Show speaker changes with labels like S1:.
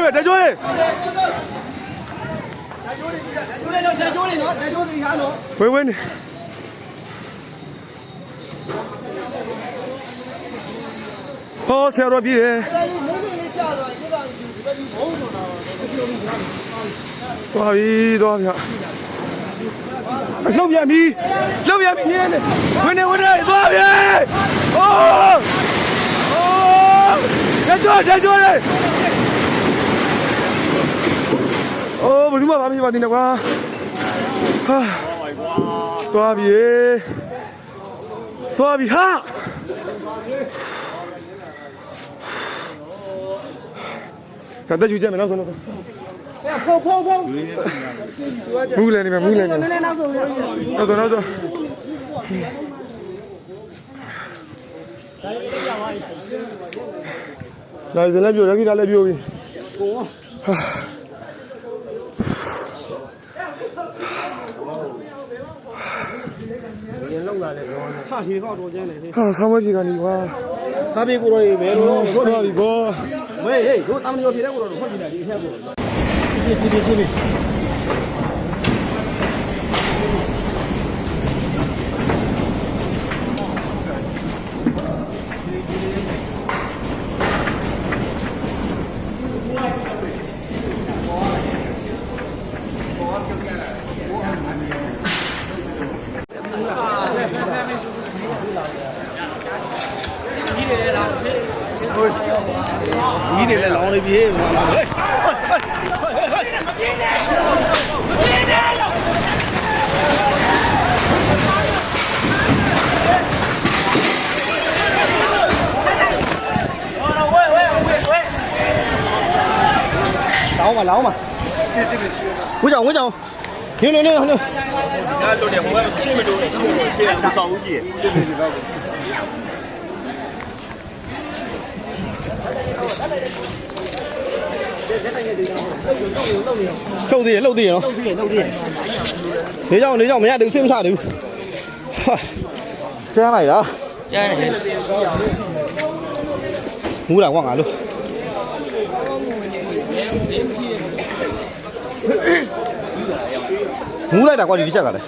S1: ပဲတကြိုးလေးဝေးဝေးနေဟောဆရာတော်ပြည်တယ်သွားပြီသွားပြီလှုပ်ပြန်ပြီလှုပ်ပြန်ပြီဝင်နေသွားပြီโอ้တကြိုးလေးโอ้ဘယ်သူမှမဖြစ်ပါသေးနဲ့ကွာဟာသွားပြီဟာကတည်းကကြည့်မယ်နောက်ဆုံးဖုံမူးလည်းနေမယ်နောက်ဆုံးလာစလည်းပြိုရခိတာလည်းပြိုပြီလောက်လာတယ်ပြောနေဟာဒီကောက်တော့ကျန်းနေဟာဆောင်းမပြေကနေကွာစားပြေကိုတော့ဘယ်လိုတော့သွားပြီဘောဝေးဟေးတို့တာမန်ရောပြေတဲ့ကိုတော့ဖွက်ကြည့်လိုက်ဒီအထက်ကိုပြေကြီးတွေလည်းလောင်းနေပြီဟေးလောင်းပါဝေးကြောင်နေရလို့တယ်ဟိုကရှင်းမတိုးရှင်းမဆောင်ဘူးရှိရဲ့လှုပ်သေးရနော်နေကြောင်မရဘူးစိတ်မချဘူးဆန်းလိုက်လားမူးလာကွာငါလို့မူးလိုက်တာကွာဒီချက်ကလည်း